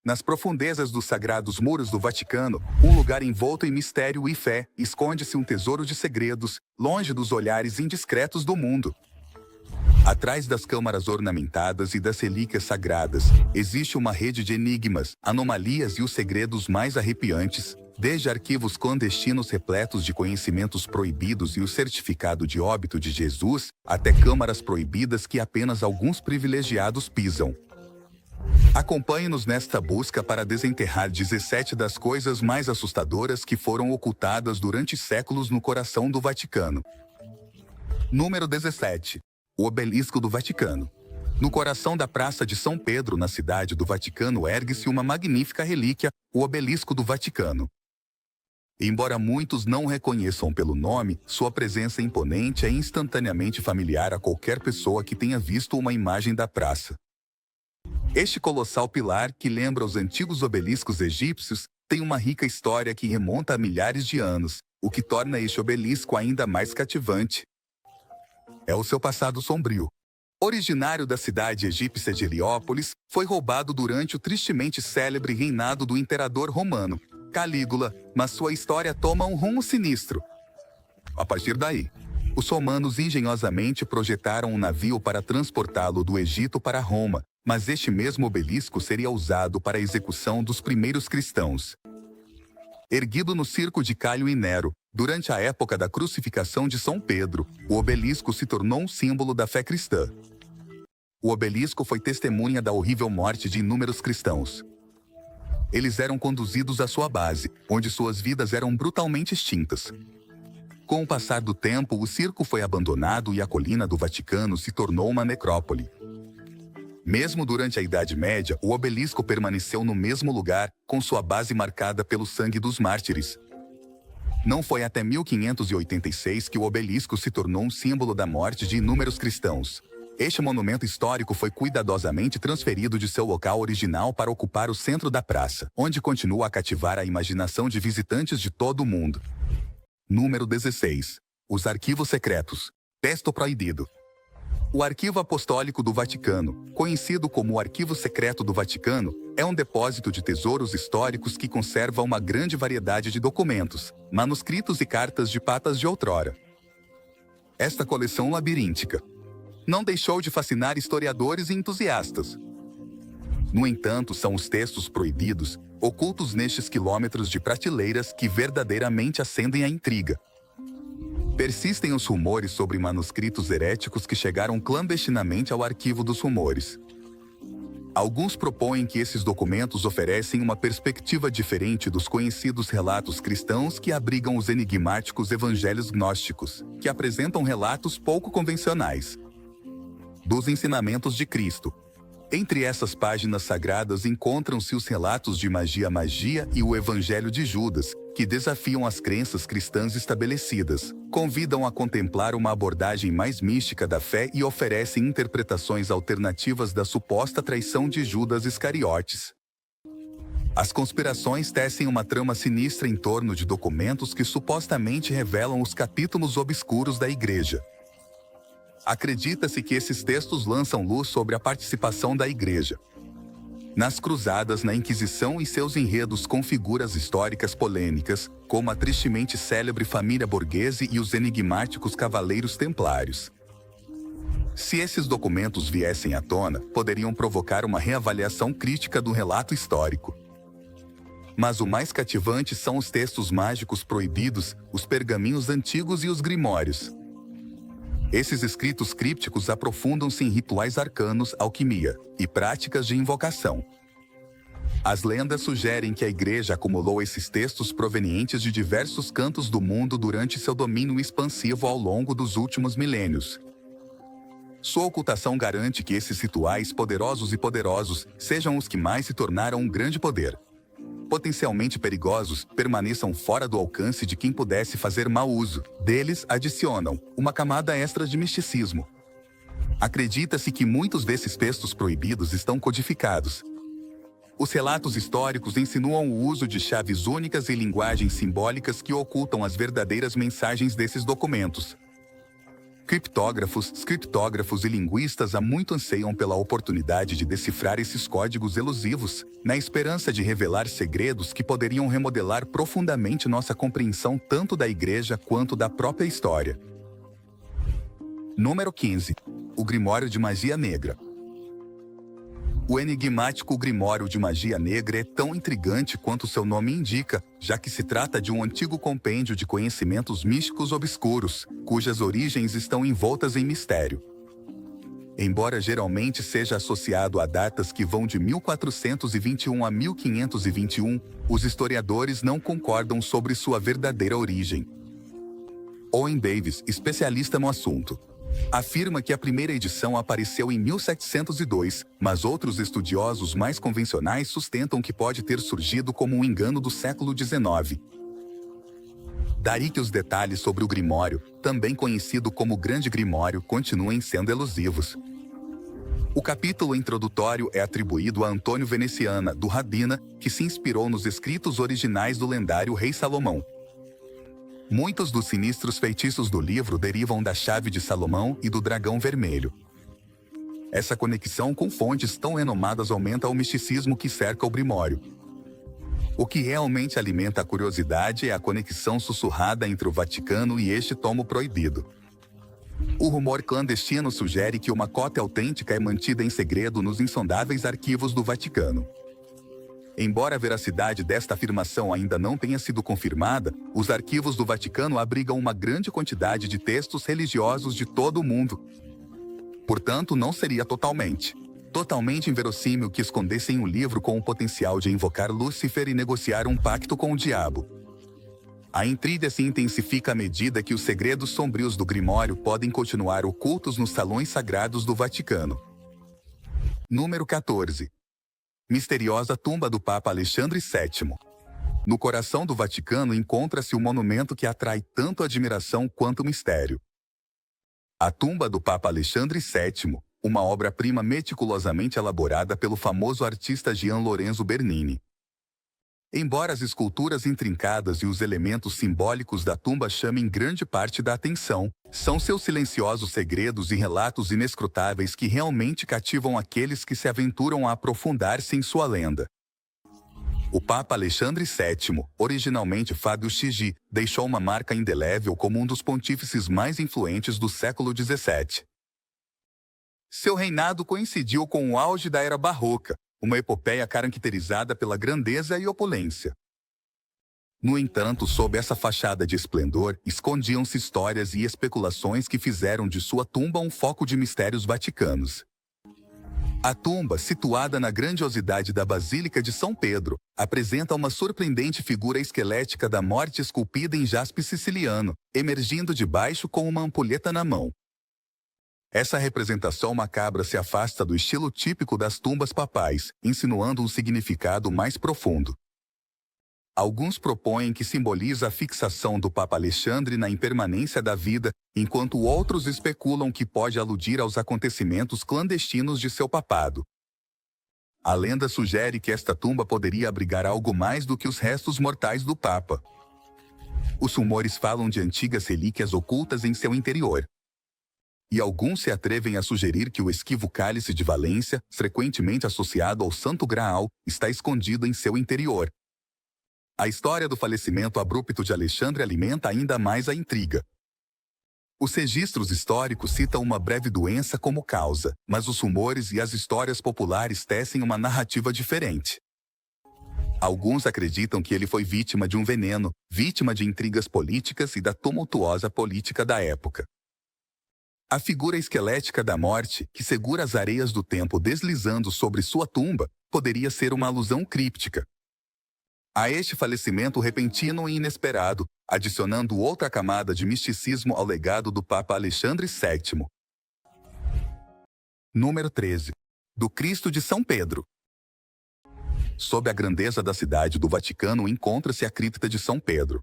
Nas profundezas dos sagrados muros do Vaticano, um lugar envolto em mistério e fé, esconde-se um tesouro de segredos, longe dos olhares indiscretos do mundo. Atrás das câmaras ornamentadas e das relíquias sagradas, existe uma rede de enigmas, anomalias e os segredos mais arrepiantes, desde arquivos clandestinos repletos de conhecimentos proibidos e o certificado de óbito de Jesus, até câmaras proibidas que apenas alguns privilegiados pisam. Acompanhe-nos nesta busca para desenterrar 17 das coisas mais assustadoras que foram ocultadas durante séculos no coração do Vaticano. Número 17. O Obelisco do Vaticano. No coração da Praça de São Pedro, na cidade do Vaticano, ergue-se uma magnífica relíquia, o Obelisco do Vaticano. Embora muitos não o reconheçam pelo nome, sua presença imponente é instantaneamente familiar a qualquer pessoa que tenha visto uma imagem da praça. Este colossal pilar, que lembra os antigos obeliscos egípcios, tem uma rica história que remonta a milhares de anos, o que torna este obelisco ainda mais cativante. É o seu passado sombrio. Originário da cidade egípcia de Heliópolis, foi roubado durante o tristemente célebre reinado do imperador romano, Calígula, mas sua história toma um rumo sinistro. A partir daí, os romanos engenhosamente projetaram um navio para transportá-lo do Egito para Roma, mas este mesmo obelisco seria usado para a execução dos primeiros cristãos. Erguido no circo de Caio e Nero, durante a época da crucificação de São Pedro, o obelisco se tornou um símbolo da fé cristã. O obelisco foi testemunha da horrível morte de inúmeros cristãos. Eles eram conduzidos à sua base, onde suas vidas eram brutalmente extintas. Com o passar do tempo, o circo foi abandonado e a colina do Vaticano se tornou uma necrópole. Mesmo durante a Idade Média, o obelisco permaneceu no mesmo lugar, com sua base marcada pelo sangue dos mártires. Não foi até 1586 que o obelisco se tornou um símbolo da morte de inúmeros cristãos. Este monumento histórico foi cuidadosamente transferido de seu local original para ocupar o centro da praça, onde continua a cativar a imaginação de visitantes de todo o mundo. Número 16. Os Arquivos Secretos. Texto proibido. O Arquivo Apostólico do Vaticano, conhecido como o Arquivo Secreto do Vaticano, é um depósito de tesouros históricos que conserva uma grande variedade de documentos, manuscritos e cartas de papas de outrora. Esta coleção labiríntica não deixou de fascinar historiadores e entusiastas. No entanto, são os textos proibidos, ocultos nestes quilômetros de prateleiras, que verdadeiramente acendem a intriga. Persistem os rumores sobre manuscritos heréticos que chegaram clandestinamente ao arquivo dos rumores. Alguns propõem que esses documentos oferecem uma perspectiva diferente dos conhecidos relatos cristãos que abrigam os enigmáticos evangelhos gnósticos, que apresentam relatos pouco convencionais dos ensinamentos de Cristo. Entre essas páginas sagradas encontram-se os relatos de magia e o Evangelho de Judas, que desafiam as crenças cristãs estabelecidas, convidam a contemplar uma abordagem mais mística da fé e oferecem interpretações alternativas da suposta traição de Judas Iscariotes. As conspirações tecem uma trama sinistra em torno de documentos que supostamente revelam os capítulos obscuros da Igreja. Acredita-se que esses textos lançam luz sobre a participação da Igreja nas cruzadas, na Inquisição e seus enredos com figuras históricas polêmicas, como a tristemente célebre família Borghese e os enigmáticos Cavaleiros Templários. Se esses documentos viessem à tona, poderiam provocar uma reavaliação crítica do relato histórico. Mas o mais cativante são os textos mágicos proibidos, os pergaminhos antigos e os grimórios. Esses escritos crípticos aprofundam-se em rituais arcanos, alquimia e práticas de invocação. As lendas sugerem que a Igreja acumulou esses textos provenientes de diversos cantos do mundo durante seu domínio expansivo ao longo dos últimos milênios. Sua ocultação garante que esses rituais poderosos sejam os que mais se tornaram um grande poder. Potencialmente perigosos, permaneçam fora do alcance de quem pudesse fazer mau uso deles. Adicionam uma camada extra de misticismo. Acredita-se que muitos desses textos proibidos estão codificados. Os relatos históricos insinuam o uso de chaves únicas e linguagens simbólicas que ocultam as verdadeiras mensagens desses documentos. Criptógrafos, scriptógrafos e linguistas há muito anseiam pela oportunidade de decifrar esses códigos elusivos, na esperança de revelar segredos que poderiam remodelar profundamente nossa compreensão tanto da Igreja quanto da própria história. Número 15. O Grimório de Magia Negra. O enigmático Grimório de Magia Negra é tão intrigante quanto seu nome indica, já que se trata de um antigo compêndio de conhecimentos místicos obscuros, cujas origens estão envoltas em mistério. Embora geralmente seja associado a datas que vão de 1421 a 1521, os historiadores não concordam sobre sua verdadeira origem. Owen Davis, especialista no assunto, afirma que a primeira edição apareceu em 1702, mas outros estudiosos mais convencionais sustentam que pode ter surgido como um engano do século XIX. Daí que os detalhes sobre o Grimório, também conhecido como Grande Grimório, continuem sendo elusivos. O capítulo introdutório é atribuído a Antônio Veneciana, do Radina, que se inspirou nos escritos originais do lendário Rei Salomão. Muitos dos sinistros feitiços do livro derivam da Chave de Salomão e do Dragão Vermelho. Essa conexão com fontes tão renomadas aumenta o misticismo que cerca o Grimório. O que realmente alimenta a curiosidade é a conexão sussurrada entre o Vaticano e este tomo proibido. O rumor clandestino sugere que uma cópia autêntica é mantida em segredo nos insondáveis arquivos do Vaticano. Embora a veracidade desta afirmação ainda não tenha sido confirmada, os arquivos do Vaticano abrigam uma grande quantidade de textos religiosos de todo o mundo. Portanto, não seria totalmente inverossímil que escondessem um livro com o potencial de invocar Lúcifer e negociar um pacto com o diabo. A intriga se intensifica à medida que os segredos sombrios do Grimório podem continuar ocultos nos salões sagrados do Vaticano. Número 14. Misteriosa tumba do Papa Alexandre VII. No coração do Vaticano encontra-se um monumento que atrai tanto admiração quanto mistério. A tumba do Papa Alexandre VII, uma obra-prima meticulosamente elaborada pelo famoso artista Gian Lorenzo Bernini. Embora as esculturas intrincadas e os elementos simbólicos da tumba chamem grande parte da atenção, são seus silenciosos segredos e relatos inescrutáveis que realmente cativam aqueles que se aventuram a aprofundar-se em sua lenda. O Papa Alexandre VII, originalmente Fábio Chigi, deixou uma marca indelével como um dos pontífices mais influentes do século XVII. Seu reinado coincidiu com o auge da Era Barroca, uma epopeia caracterizada pela grandeza e opulência. No entanto, sob essa fachada de esplendor, escondiam-se histórias e especulações que fizeram de sua tumba um foco de mistérios vaticanos. A tumba, situada na grandiosidade da Basílica de São Pedro, apresenta uma surpreendente figura esquelética da morte esculpida em jaspe siciliano, emergindo de baixo com uma ampulheta na mão. Essa representação macabra se afasta do estilo típico das tumbas papais, insinuando um significado mais profundo. Alguns propõem que simboliza a fixação do Papa Alexandre na impermanência da vida, enquanto outros especulam que pode aludir aos acontecimentos clandestinos de seu papado. A lenda sugere que esta tumba poderia abrigar algo mais do que os restos mortais do Papa. Os rumores falam de antigas relíquias ocultas em seu interior. E alguns se atrevem a sugerir que o esquivo cálice de Valência, frequentemente associado ao Santo Graal, está escondido em seu interior. A história do falecimento abrupto de Alexandre alimenta ainda mais a intriga. Os registros históricos citam uma breve doença como causa, mas os rumores e as histórias populares tecem uma narrativa diferente. Alguns acreditam que ele foi vítima de um veneno, vítima de intrigas políticas e da tumultuosa política da época. A figura esquelética da morte, que segura as areias do tempo deslizando sobre sua tumba, poderia ser uma alusão críptica a este falecimento repentino e inesperado, adicionando outra camada de misticismo ao legado do Papa Alexandre VII. Número 13. Do Cristo de São Pedro. Sob a grandeza da cidade do Vaticano encontra-se a cripta de São Pedro.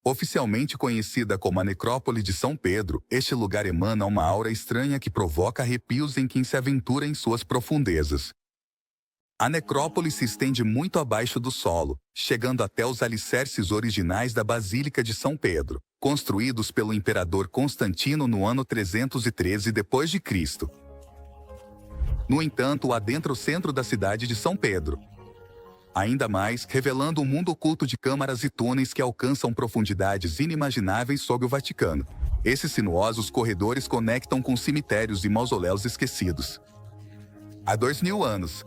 Oficialmente conhecida como a Necrópole de São Pedro, este lugar emana uma aura estranha que provoca arrepios em quem se aventura em suas profundezas. A necrópole se estende muito abaixo do solo, chegando até os alicerces originais da Basílica de São Pedro, construídos pelo imperador Constantino no ano 313 d.C. No entanto, adentra o centro da cidade de São Pedro, ainda mais revelando um mundo oculto de câmaras e túneis que alcançam profundidades inimagináveis sob o Vaticano. Esses sinuosos corredores conectam com cemitérios e mausoléus esquecidos. Há 2000 anos.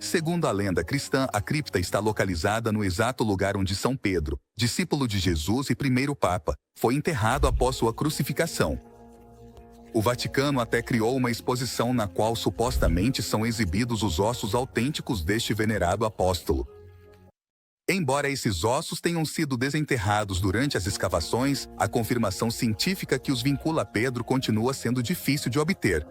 Segundo a lenda cristã, a cripta está localizada no exato lugar onde São Pedro, discípulo de Jesus e primeiro Papa, foi enterrado após sua crucificação. O Vaticano até criou uma exposição na qual supostamente são exibidos os ossos autênticos deste venerado apóstolo. Embora esses ossos tenham sido desenterrados durante as escavações, a confirmação científica que os vincula a Pedro continua sendo difícil de obter.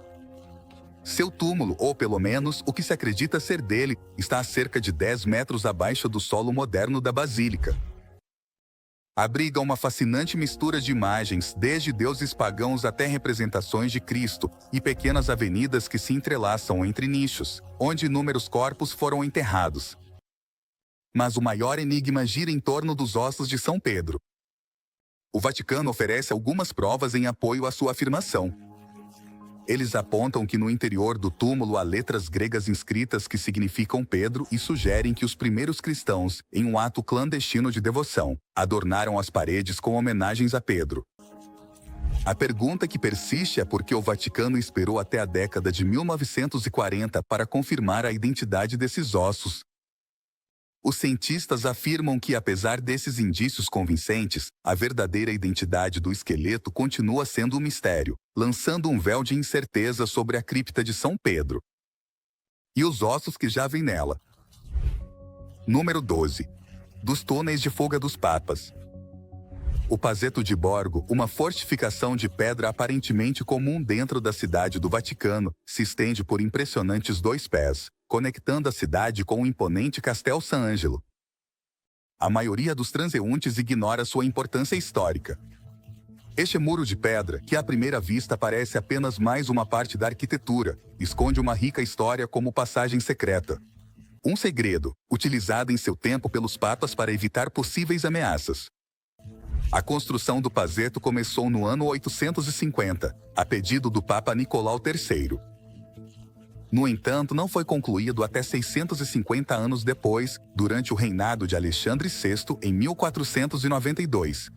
Seu túmulo, ou pelo menos o que se acredita ser dele, está a cerca de 10 metros abaixo do solo moderno da basílica. Abriga uma fascinante mistura de imagens, desde deuses pagãos até representações de Cristo, e pequenas avenidas que se entrelaçam entre nichos, onde inúmeros corpos foram enterrados. Mas o maior enigma gira em torno dos ossos de São Pedro. O Vaticano oferece algumas provas em apoio à sua afirmação. Eles apontam que no interior do túmulo há letras gregas inscritas que significam Pedro e sugerem que os primeiros cristãos, em um ato clandestino de devoção, adornaram as paredes com homenagens a Pedro. A pergunta que persiste é por que o Vaticano esperou até a década de 1940 para confirmar a identidade desses ossos. Os cientistas afirmam que, apesar desses indícios convincentes, a verdadeira identidade do esqueleto continua sendo um mistério, lançando um véu de incerteza sobre a cripta de São Pedro. E os ossos que jazem nela. Número 12. Dos túneis de fuga dos papas. O Pazeto de Borgo, uma fortificação de pedra aparentemente comum dentro da cidade do Vaticano, se estende por impressionantes 2 pés, conectando a cidade com o imponente Castel San Angelo. A maioria dos transeuntes ignora sua importância histórica. Este muro de pedra, que à primeira vista parece apenas mais uma parte da arquitetura, esconde uma rica história como passagem secreta. Um segredo, utilizado em seu tempo pelos papas para evitar possíveis ameaças. A construção do Pazeto começou no ano 850, a pedido do Papa Nicolau III. No entanto, não foi concluído até 650 anos depois, durante o reinado de Alexandre VI, em 1492.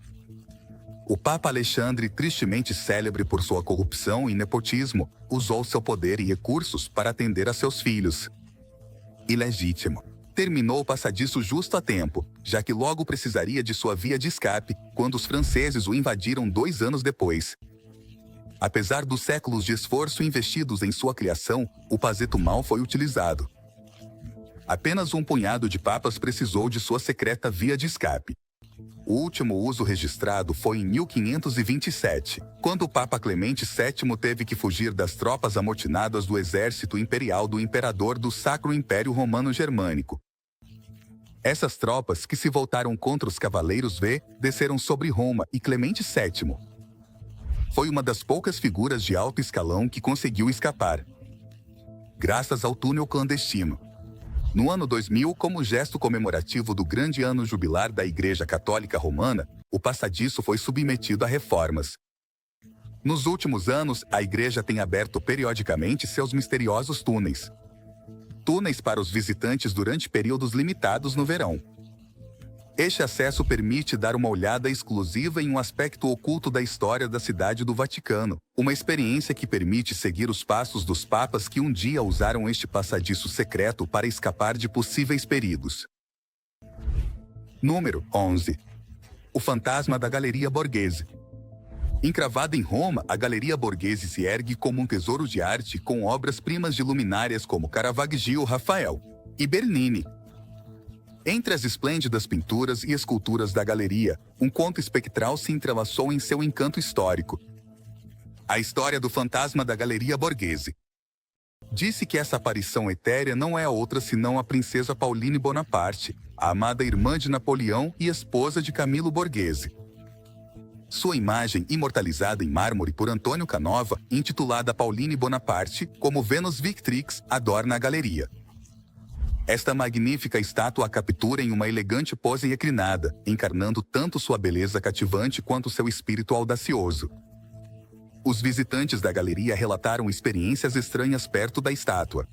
O Papa Alexandre, tristemente célebre por sua corrupção e nepotismo, usou seu poder e recursos para atender a seus filhos. Ilegítimo. Terminou o passadiço justo a tempo, já que logo precisaria de sua via de escape, quando os franceses o invadiram 2 anos depois. Apesar dos séculos de esforço investidos em sua criação, o Pazeto mal foi utilizado. Apenas um punhado de papas precisou de sua secreta via de escape. O último uso registrado foi em 1527, quando o Papa Clemente VII teve que fugir das tropas amotinadas do exército imperial do imperador do Sacro Império Romano Germânico. Essas tropas, que se voltaram contra os Cavaleiros V, desceram sobre Roma e Clemente VII. Foi uma das poucas figuras de alto escalão que conseguiu escapar, graças ao túnel clandestino. No ano 2000, como gesto comemorativo do grande ano jubilar da Igreja Católica Romana, o passadiço foi submetido a reformas. Nos últimos anos, a Igreja tem aberto periodicamente seus misteriosos túneis. Túneis para os visitantes durante períodos limitados no verão. Este acesso permite dar uma olhada exclusiva em um aspecto oculto da história da cidade do Vaticano, uma experiência que permite seguir os passos dos papas que um dia usaram este passadiço secreto para escapar de possíveis perigos. Número 11. O fantasma da Galeria Borghese. Encravada em Roma, a Galeria Borghese se ergue como um tesouro de arte com obras-primas de luminárias como Caravaggio, Rafael e Bernini. Entre as esplêndidas pinturas e esculturas da galeria, um conto espectral se entrelaçou em seu encanto histórico. A história do fantasma da Galeria Borghese. Disse que essa aparição etérea não é outra senão a princesa Pauline Bonaparte, a amada irmã de Napoleão e esposa de Camillo Borghese. Sua imagem, imortalizada em mármore por Antônio Canova, intitulada Pauline Bonaparte, como Vênus Victrix, adorna a galeria. Esta magnífica estátua a captura em uma elegante pose reclinada, encarnando tanto sua beleza cativante quanto seu espírito audacioso. Os visitantes da galeria relataram experiências estranhas perto da estátua.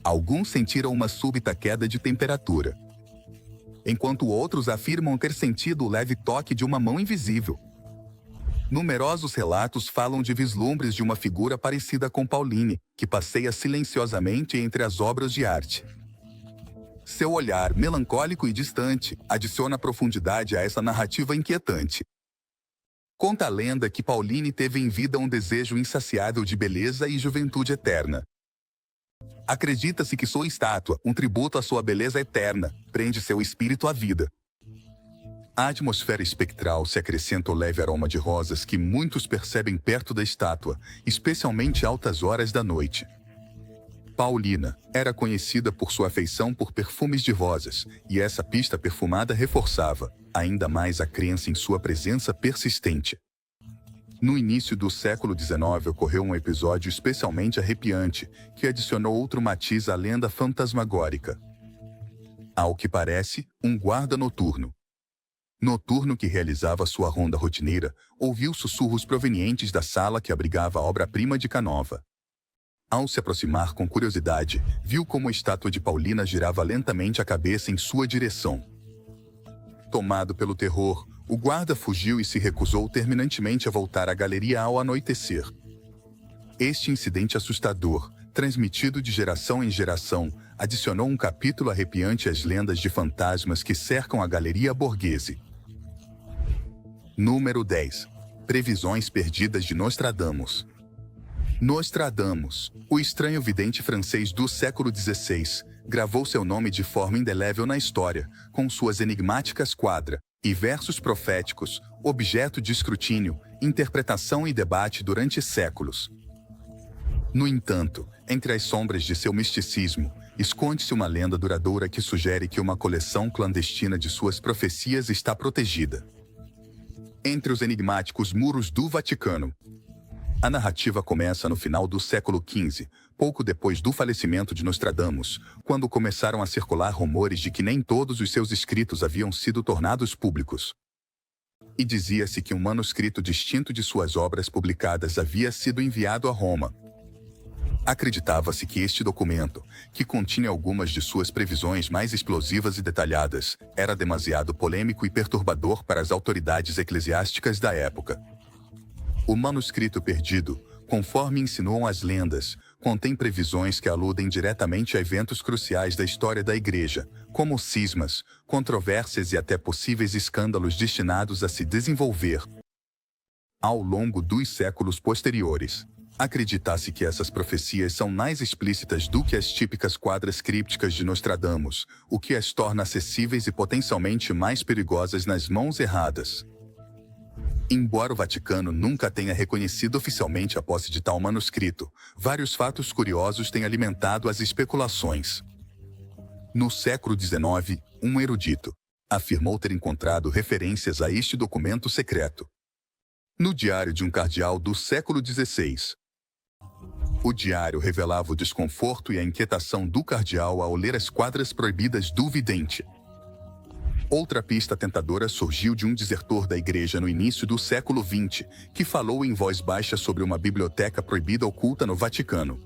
Alguns sentiram uma súbita queda de temperatura, enquanto outros afirmam ter sentido o leve toque de uma mão invisível. Numerosos relatos falam de vislumbres de uma figura parecida com Pauline, que passeia silenciosamente entre as obras de arte. Seu olhar, melancólico e distante, adiciona profundidade a essa narrativa inquietante. Conta a lenda que Pauline teve em vida um desejo insaciável de beleza e juventude eterna. Acredita-se que sua estátua, um tributo à sua beleza eterna, prende seu espírito à vida. À atmosfera espectral se acrescenta o leve aroma de rosas que muitos percebem perto da estátua, especialmente altas horas da noite. Paulina era conhecida por sua afeição por perfumes de rosas, e essa pista perfumada reforçava ainda mais a crença em sua presença persistente. No início do século XIX ocorreu um episódio especialmente arrepiante, que adicionou outro matiz à lenda fantasmagórica. Ao que parece, um guarda noturno que realizava sua ronda rotineira, ouviu sussurros provenientes da sala que abrigava a obra-prima de Canova. Ao se aproximar com curiosidade, viu como a estátua de Paulina girava lentamente a cabeça em sua direção. Tomado pelo terror, o guarda fugiu e se recusou terminantemente a voltar à galeria ao anoitecer. Este incidente assustador, transmitido de geração em geração, adicionou um capítulo arrepiante às lendas de fantasmas que cercam a Galeria Borghese. Número 10. Previsões perdidas de Nostradamus. Nostradamus, o estranho vidente francês do século XVI, gravou seu nome de forma indelével na história, com suas enigmáticas quadras e versos proféticos, objeto de escrutínio, interpretação e debate durante séculos. No entanto, entre as sombras de seu misticismo, esconde-se uma lenda duradoura que sugere que uma coleção clandestina de suas profecias está protegida entre os enigmáticos muros do Vaticano. A narrativa começa no final do século XV, pouco depois do falecimento de Nostradamus, quando começaram a circular rumores de que nem todos os seus escritos haviam sido tornados públicos. E dizia-se que um manuscrito distinto de suas obras publicadas havia sido enviado a Roma. Acreditava-se que este documento, que continha algumas de suas previsões mais explosivas e detalhadas, era demasiado polêmico e perturbador para as autoridades eclesiásticas da época. O manuscrito perdido, conforme insinuam as lendas, contém previsões que aludem diretamente a eventos cruciais da história da Igreja, como cismas, controvérsias e até possíveis escândalos destinados a se desenvolver ao longo dos séculos posteriores. Acredita-se que essas profecias são mais explícitas do que as típicas quadras crípticas de Nostradamus, o que as torna acessíveis e potencialmente mais perigosas nas mãos erradas. Embora o Vaticano nunca tenha reconhecido oficialmente a posse de tal manuscrito, vários fatos curiosos têm alimentado as especulações. No século XIX, um erudito afirmou ter encontrado referências a este documento secreto no diário de um cardeal do século XVI. O diário revelava o desconforto e a inquietação do cardeal ao ler as quadras proibidas do vidente. Outra pista tentadora surgiu de um desertor da igreja no início do século XX, que falou em voz baixa sobre uma biblioteca proibida oculta no Vaticano.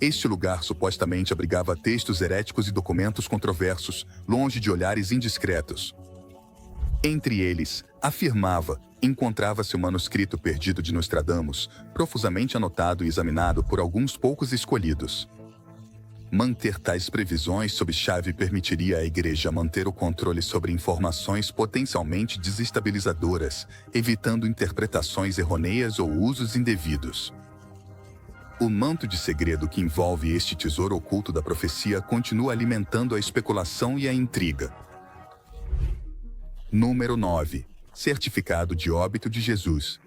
Este lugar supostamente abrigava textos heréticos e documentos controversos, longe de olhares indiscretos. Entre eles, afirmava, encontrava-se o manuscrito perdido de Nostradamus, profusamente anotado e examinado por alguns poucos escolhidos. Manter tais previsões sob chave permitiria à Igreja manter o controle sobre informações potencialmente desestabilizadoras, evitando interpretações errôneas ou usos indevidos. O manto de segredo que envolve este tesouro oculto da profecia continua alimentando a especulação e a intriga. Número 9. Certificado de óbito de Jesus.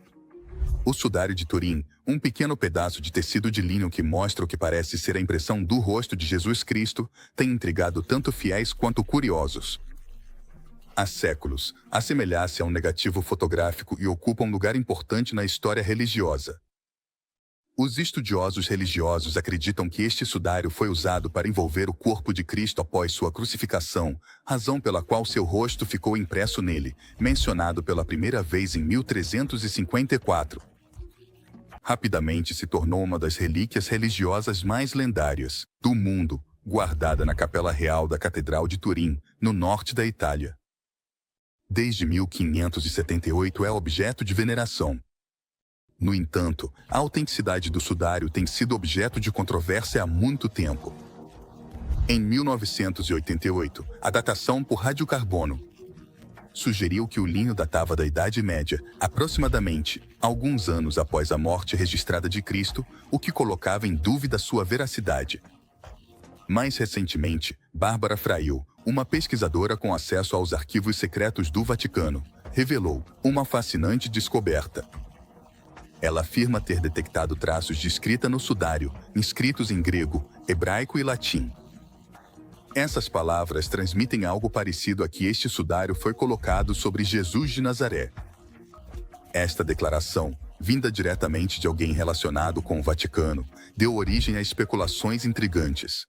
O sudário de Turim, um pequeno pedaço de tecido de linho que mostra o que parece ser a impressão do rosto de Jesus Cristo, tem intrigado tanto fiéis quanto curiosos. Há séculos, assemelha-se a um negativo fotográfico e ocupa um lugar importante na história religiosa. Os estudiosos religiosos acreditam que este sudário foi usado para envolver o corpo de Cristo após sua crucificação, razão pela qual seu rosto ficou impresso nele, mencionado pela primeira vez em 1354. Rapidamente se tornou uma das relíquias religiosas mais lendárias do mundo, guardada na Capela Real da Catedral de Turim, no norte da Itália. Desde 1578 é objeto de veneração. No entanto, a autenticidade do sudário tem sido objeto de controvérsia há muito tempo. Em 1988, a datação por radiocarbono sugeriu que o linho datava da Idade Média, aproximadamente alguns anos após a morte registrada de Cristo, o que colocava em dúvida sua veracidade. Mais recentemente, Bárbara Fraiu, uma pesquisadora com acesso aos arquivos secretos do Vaticano, revelou uma fascinante descoberta. Ela afirma ter detectado traços de escrita no sudário, inscritos em grego, hebraico e latim. Essas palavras transmitem algo parecido a que este sudário foi colocado sobre Jesus de Nazaré. Esta declaração, vinda diretamente de alguém relacionado com o Vaticano, deu origem a especulações intrigantes.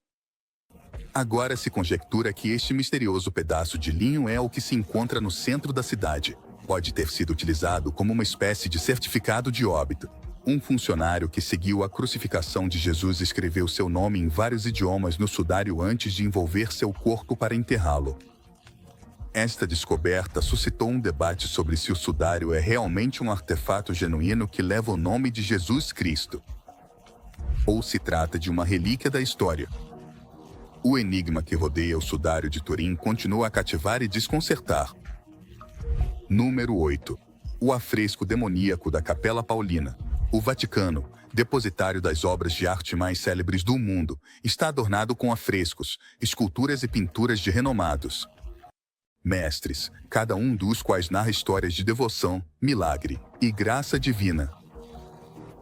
Agora se conjectura que este misterioso pedaço de linho é o que se encontra no centro da cidade. Pode ter sido utilizado como uma espécie de certificado de óbito. Um funcionário que seguiu a crucificação de Jesus escreveu seu nome em vários idiomas no sudário antes de envolver seu corpo para enterrá-lo. Esta descoberta suscitou um debate sobre se o sudário é realmente um artefato genuíno que leva o nome de Jesus Cristo, ou se trata de uma relíquia da história. O enigma que rodeia o sudário de Turim continua a cativar e desconcertar. Número 8. O afresco demoníaco da Capela Paulina. O Vaticano, depositário das obras de arte mais célebres do mundo, está adornado com afrescos, esculturas e pinturas de renomados mestres, cada um dos quais narra histórias de devoção, milagre e graça divina.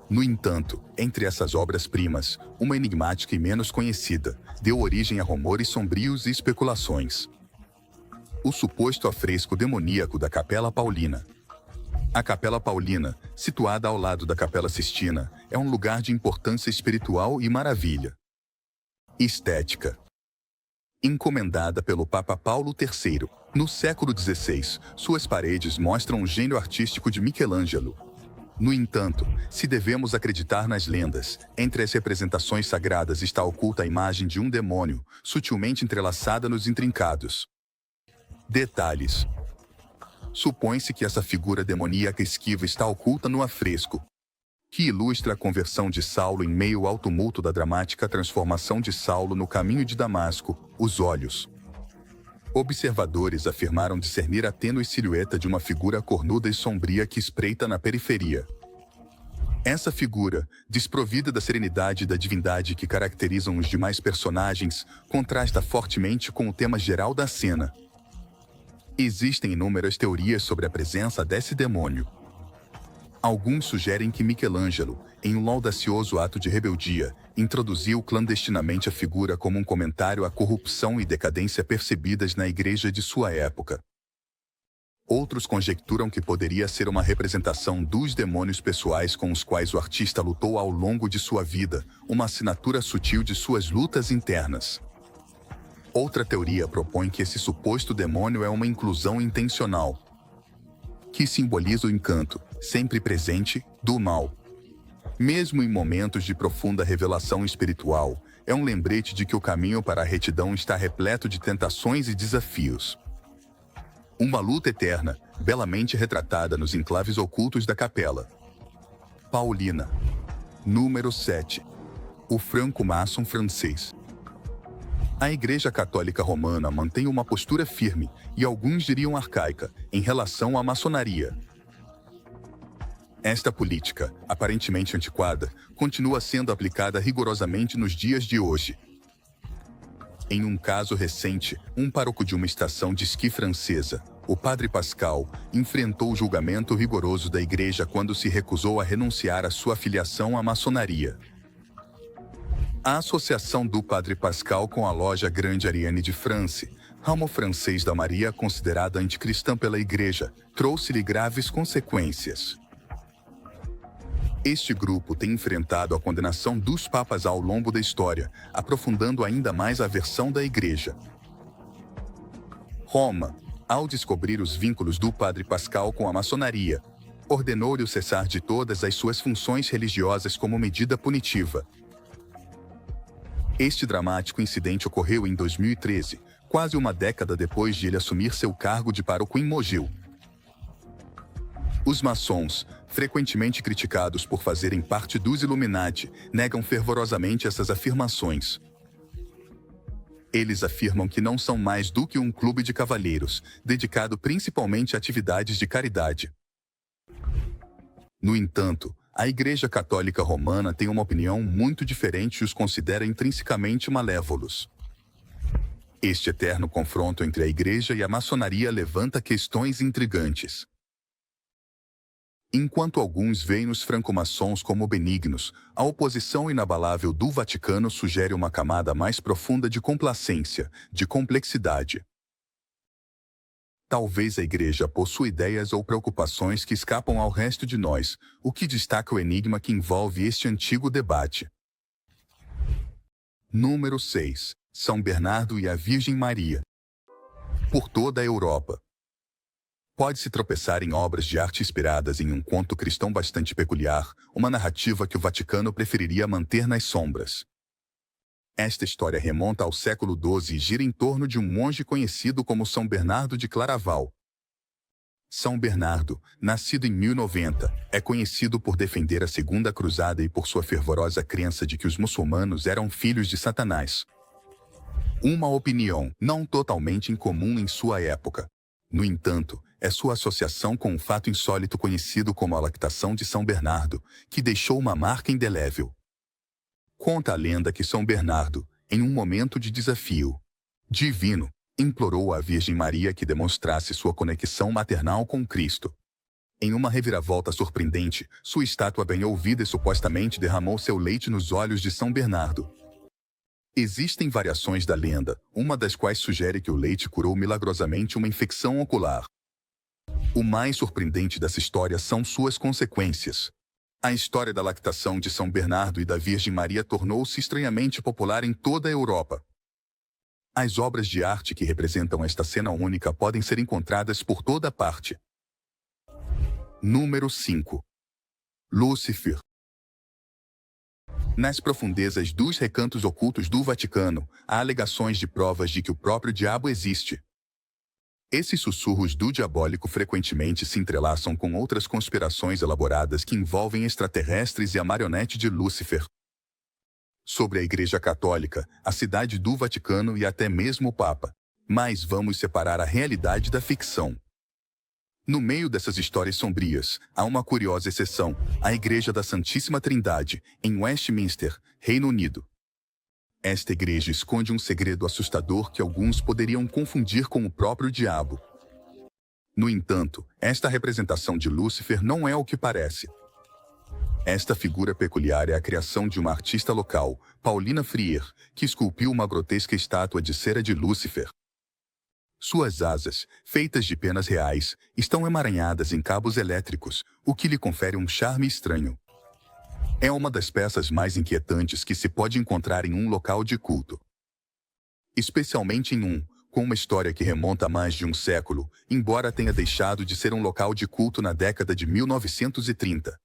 No entanto, entre essas obras-primas, uma enigmática e menos conhecida, deu origem a rumores sombrios e especulações. O suposto afresco demoníaco da Capela Paulina. A Capela Paulina, situada ao lado da Capela Sistina, é um lugar de importância espiritual e maravilha. Estética. Encomendada pelo Papa Paulo III, no século XVI, suas paredes mostram o gênio artístico de Michelangelo. No entanto, se devemos acreditar nas lendas, entre as representações sagradas está oculta a imagem de um demônio, sutilmente entrelaçada nos intrincados detalhes. Supõe-se que essa figura demoníaca esquiva está oculta no afresco, que ilustra a conversão de Saulo em meio ao tumulto da dramática transformação de Saulo no caminho de Damasco, os olhos. Observadores afirmaram discernir a tênue silhueta de uma figura cornuda e sombria que espreita na periferia. Essa figura, desprovida da serenidade e da divindade que caracterizam os demais personagens, contrasta fortemente com o tema geral da cena. Existem inúmeras teorias sobre a presença desse demônio. Alguns sugerem que Michelangelo, em um audacioso ato de rebeldia, introduziu clandestinamente a figura como um comentário à corrupção e decadência percebidas na igreja de sua época. Outros conjecturam que poderia ser uma representação dos demônios pessoais com os quais o artista lutou ao longo de sua vida, uma assinatura sutil de suas lutas internas. Outra teoria propõe que esse suposto demônio é uma inclusão intencional, que simboliza o encanto, sempre presente, do mal. Mesmo em momentos de profunda revelação espiritual, é um lembrete de que o caminho para a retidão está repleto de tentações e desafios. Uma luta eterna, belamente retratada nos enclaves ocultos da Capela Paulina. Número 7. O franco-maçom francês. A Igreja Católica Romana mantém uma postura firme, e alguns diriam arcaica, em relação à maçonaria. Esta política, aparentemente antiquada, continua sendo aplicada rigorosamente nos dias de hoje. Em um caso recente, um pároco de uma estação de esqui francesa, o Padre Pascal, enfrentou o julgamento rigoroso da Igreja quando se recusou a renunciar à sua filiação à maçonaria. A associação do Padre Pascal com a loja Grande Ariane de France, ramo francês da Maria considerada anticristã pela Igreja, trouxe-lhe graves consequências. Este grupo tem enfrentado a condenação dos papas ao longo da história, aprofundando ainda mais a aversão da Igreja. Roma, ao descobrir os vínculos do Padre Pascal com a maçonaria, ordenou-lhe o cessar de todas as suas funções religiosas como medida punitiva. Este dramático incidente ocorreu em 2013, quase uma década depois de ele assumir seu cargo de pároco em Mogil. Os maçons, frequentemente criticados por fazerem parte dos Illuminati, negam fervorosamente essas afirmações. Eles afirmam que não são mais do que um clube de cavalheiros, dedicado principalmente a atividades de caridade. No entanto, a Igreja Católica Romana tem uma opinião muito diferente e os considera intrinsecamente malévolos. Este eterno confronto entre a Igreja e a maçonaria levanta questões intrigantes. Enquanto alguns veem os franco-maçons como benignos, a oposição inabalável do Vaticano sugere uma camada mais profunda de complacência, de complexidade. Talvez a Igreja possua ideias ou preocupações que escapam ao resto de nós, o que destaca o enigma que envolve este antigo debate. Número 6. São Bernardo e a Virgem Maria. Por toda a Europa. Pode-se tropeçar em obras de arte inspiradas em um conto cristão bastante peculiar, uma narrativa que o Vaticano preferiria manter nas sombras. Esta história remonta ao século XII e gira em torno de um monge conhecido como São Bernardo de Claraval. São Bernardo, nascido em 1090, é conhecido por defender a Segunda Cruzada e por sua fervorosa crença de que os muçulmanos eram filhos de Satanás. Uma opinião não totalmente incomum em sua época. No entanto, é sua associação com um fato insólito conhecido como a lactação de São Bernardo, que deixou uma marca indelével. Conta a lenda que São Bernardo, em um momento de desafio divino, implorou à Virgem Maria que demonstrasse sua conexão maternal com Cristo. Em uma reviravolta surpreendente, sua estátua ganhou vida e supostamente derramou seu leite nos olhos de São Bernardo. Existem variações da lenda, uma das quais sugere que o leite curou milagrosamente uma infecção ocular. O mais surpreendente dessa história são suas consequências. A história da lactação de São Bernardo e da Virgem Maria tornou-se estranhamente popular em toda a Europa. As obras de arte que representam esta cena única podem ser encontradas por toda parte. Número 5. Lúcifer. Nas profundezas dos recantos ocultos do Vaticano, há alegações de provas de que o próprio diabo existe. Esses sussurros do diabólico frequentemente se entrelaçam com outras conspirações elaboradas que envolvem extraterrestres e a marionete de Lúcifer. Sobre a Igreja Católica, a cidade do Vaticano e até mesmo o Papa. Mas vamos separar a realidade da ficção. No meio dessas histórias sombrias, há uma curiosa exceção, a Igreja da Santíssima Trindade, em Westminster, Reino Unido. Esta igreja esconde um segredo assustador que alguns poderiam confundir com o próprio diabo. No entanto, esta representação de Lúcifer não é o que parece. Esta figura peculiar é a criação de uma artista local, Paulina Freire, que esculpiu uma grotesca estátua de cera de Lúcifer. Suas asas, feitas de penas reais, estão emaranhadas em cabos elétricos, o que lhe confere um charme estranho. É uma das peças mais inquietantes que se pode encontrar em um local de culto. Especialmente com uma história que remonta a mais de um século, embora tenha deixado de ser um local de culto na década de 1930.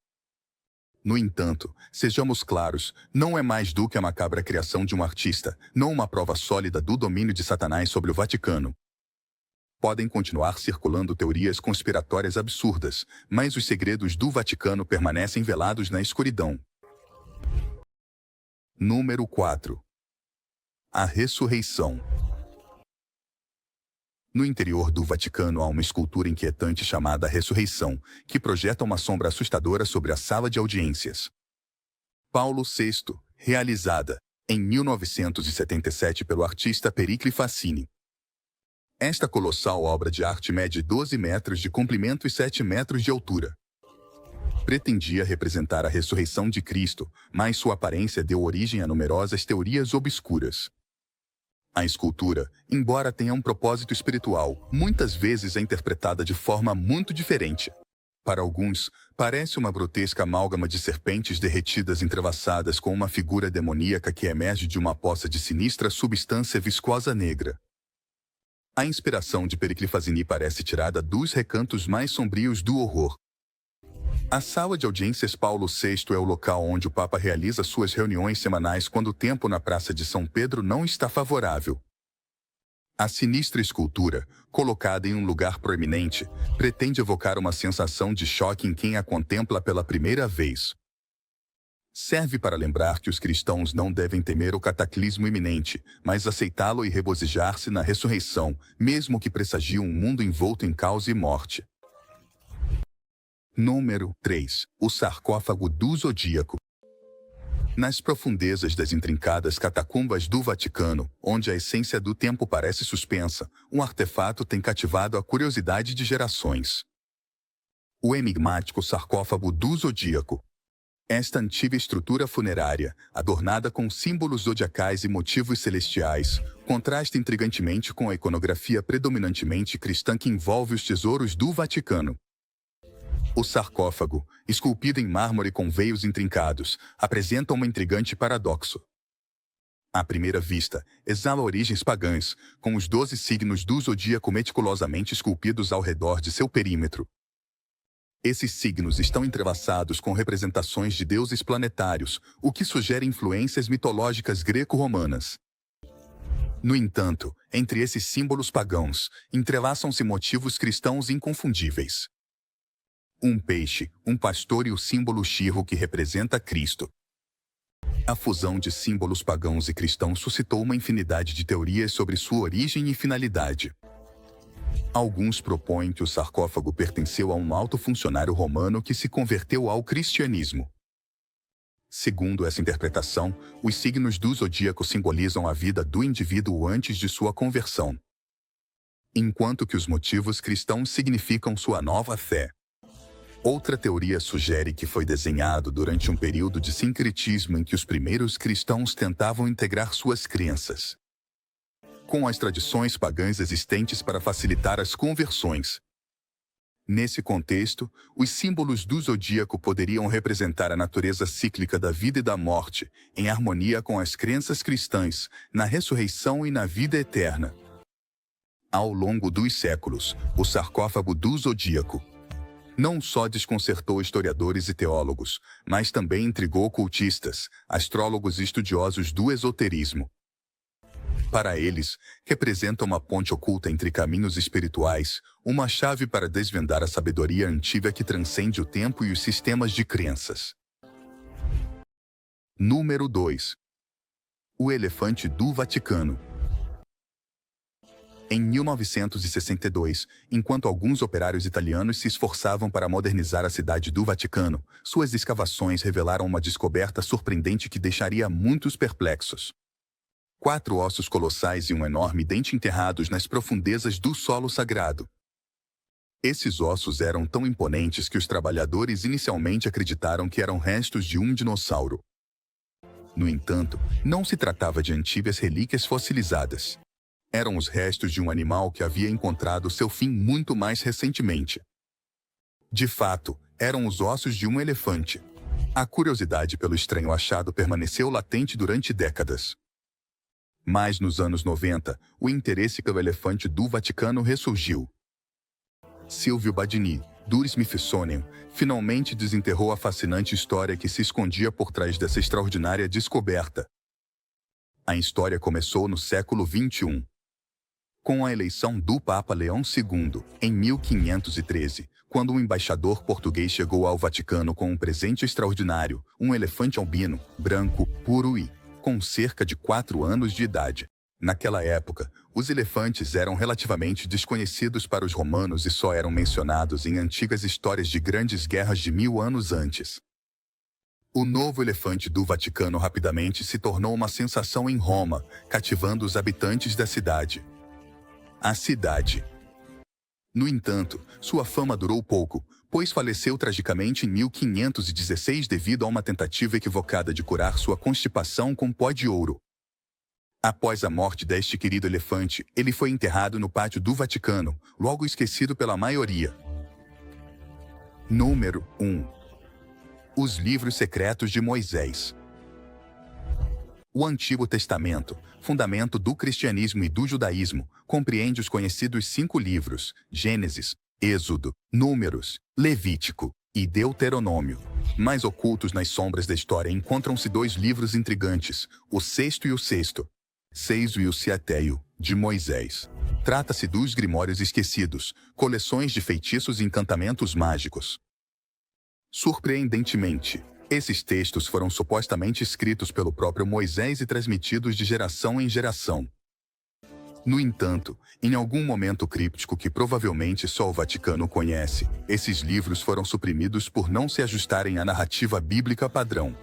No entanto, sejamos claros, não é mais do que a macabra criação de um artista, não uma prova sólida do domínio de Satanás sobre o Vaticano. Podem continuar circulando teorias conspiratórias absurdas, mas os segredos do Vaticano permanecem velados na escuridão. Número 4. A ressurreição. No interior do Vaticano há uma escultura inquietante chamada Ressurreição, que projeta uma sombra assustadora sobre a sala de audiências. Paulo VI, realizada em 1977 pelo artista Pericle Fassini. Esta colossal obra de arte mede 12 metros de comprimento e 7 metros de altura. Pretendia representar a ressurreição de Cristo, mas sua aparência deu origem a numerosas teorias obscuras. A escultura, embora tenha um propósito espiritual, muitas vezes é interpretada de forma muito diferente. Para alguns, parece uma grotesca amálgama de serpentes derretidas entrelaçadas com uma figura demoníaca que emerge de uma poça de sinistra substância viscosa negra. A inspiração de Periclifazini parece tirada dos recantos mais sombrios do horror. A sala de audiências Paulo VI é o local onde o Papa realiza suas reuniões semanais quando o tempo na Praça de São Pedro não está favorável. A sinistra escultura, colocada em um lugar proeminente, pretende evocar uma sensação de choque em quem a contempla pela primeira vez. Serve para lembrar que os cristãos não devem temer o cataclismo iminente, mas aceitá-lo e regozijar-se na ressurreição, mesmo que pressagie um mundo envolto em caos e morte. Número 3. O sarcófago do Zodíaco. Nas profundezas das intrincadas catacumbas do Vaticano, onde a essência do tempo parece suspensa, um artefato tem cativado a curiosidade de gerações. O enigmático sarcófago do Zodíaco. Esta antiga estrutura funerária, adornada com símbolos zodiacais e motivos celestiais, contrasta intrigantemente com a iconografia predominantemente cristã que envolve os tesouros do Vaticano. O sarcófago, esculpido em mármore com veios intrincados, apresenta um intrigante paradoxo. À primeira vista, exala origens pagãs, com os 12 signos do zodíaco meticulosamente esculpidos ao redor de seu perímetro. Esses signos estão entrelaçados com representações de deuses planetários, o que sugere influências mitológicas greco-romanas. No entanto, entre esses símbolos pagãos, entrelaçam-se motivos cristãos inconfundíveis. Um peixe, um pastor e o símbolo Shirro que representa Cristo. A fusão de símbolos pagãos e cristãos suscitou uma infinidade de teorias sobre sua origem e finalidade. Alguns propõem que o sarcófago pertenceu a um alto funcionário romano que se converteu ao cristianismo. Segundo essa interpretação, os signos do zodíaco simbolizam a vida do indivíduo antes de sua conversão, enquanto que os motivos cristãos significam sua nova fé. Outra teoria sugere que foi desenhado durante um período de sincretismo em que os primeiros cristãos tentavam integrar suas crenças com as tradições pagãs existentes para facilitar as conversões. Nesse contexto, os símbolos do zodíaco poderiam representar a natureza cíclica da vida e da morte, em harmonia com as crenças cristãs, na ressurreição e na vida eterna. Ao longo dos séculos, o sarcófago do zodíaco não só desconcertou historiadores e teólogos, mas também intrigou cultistas, astrólogos e estudiosos do esoterismo. Para eles, representa uma ponte oculta entre caminhos espirituais, uma chave para desvendar a sabedoria antiga que transcende o tempo e os sistemas de crenças. Número 2. O elefante do Vaticano. Em 1962, enquanto alguns operários italianos se esforçavam para modernizar a cidade do Vaticano, suas escavações revelaram uma descoberta surpreendente que deixaria muitos perplexos. 4 ossos colossais e um enorme dente enterrados nas profundezas do solo sagrado. Esses ossos eram tão imponentes que os trabalhadores inicialmente acreditaram que eram restos de um dinossauro. No entanto, não se tratava de antigas relíquias fossilizadas. Eram os restos de um animal que havia encontrado seu fim muito mais recentemente. De fato, eram os ossos de um elefante. A curiosidade pelo estranho achado permaneceu latente durante décadas. Mas nos anos 90, o interesse pelo elefante do Vaticano ressurgiu. Silvio Badini, do Smithsonian, finalmente desenterrou a fascinante história que se escondia por trás dessa extraordinária descoberta. A história começou no século XXI. Com a eleição do Papa Leão II, em 1513, quando um embaixador português chegou ao Vaticano com um presente extraordinário, um elefante albino, branco, puro e com cerca de 4 anos de idade. Naquela época, os elefantes eram relativamente desconhecidos para os romanos e só eram mencionados em antigas histórias de grandes guerras de 1000 anos antes. O novo elefante do Vaticano rapidamente se tornou uma sensação em Roma, cativando os habitantes da cidade. A cidade. No entanto, sua fama durou pouco, pois faleceu tragicamente em 1516 devido a uma tentativa equivocada de curar sua constipação com pó de ouro. Após a morte deste querido elefante, ele foi enterrado no pátio do Vaticano, logo esquecido pela maioria. Número 1. Os livros secretos de Moisés. O Antigo Testamento, fundamento do cristianismo e do judaísmo, compreende os conhecidos 5 livros: Gênesis, Êxodo, Números, Levítico e Deuteronômio. Mais ocultos nas sombras da história encontram-se 2 livros intrigantes, o Sexto e o Sexto, Seiso e o Seateio, de Moisés. Trata-se dos Grimórios Esquecidos, coleções de feitiços e encantamentos mágicos. Surpreendentemente, esses textos foram supostamente escritos pelo próprio Moisés e transmitidos de geração em geração. No entanto, em algum momento críptico que provavelmente só o Vaticano conhece, esses livros foram suprimidos por não se ajustarem à narrativa bíblica padrão.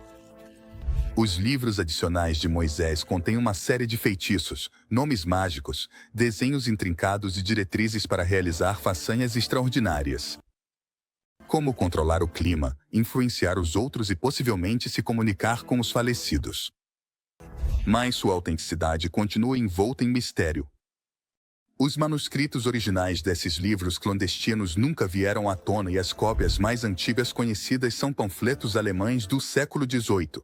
Os livros adicionais de Moisés contêm uma série de feitiços, nomes mágicos, desenhos intrincados e diretrizes para realizar façanhas extraordinárias. Como controlar o clima, influenciar os outros e possivelmente se comunicar com os falecidos. Mas sua autenticidade continua envolta em mistério. Os manuscritos originais desses livros clandestinos nunca vieram à tona e as cópias mais antigas conhecidas são panfletos alemães do século XVIII.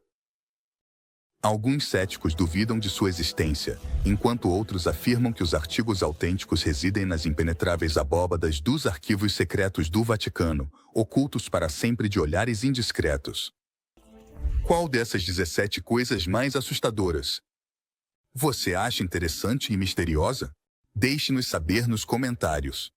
Alguns céticos duvidam de sua existência, enquanto outros afirmam que os artigos autênticos residem nas impenetráveis abóbadas dos arquivos secretos do Vaticano, ocultos para sempre de olhares indiscretos. Qual dessas 17 coisas mais assustadoras você acha interessante e misteriosa? Deixe-nos saber nos comentários.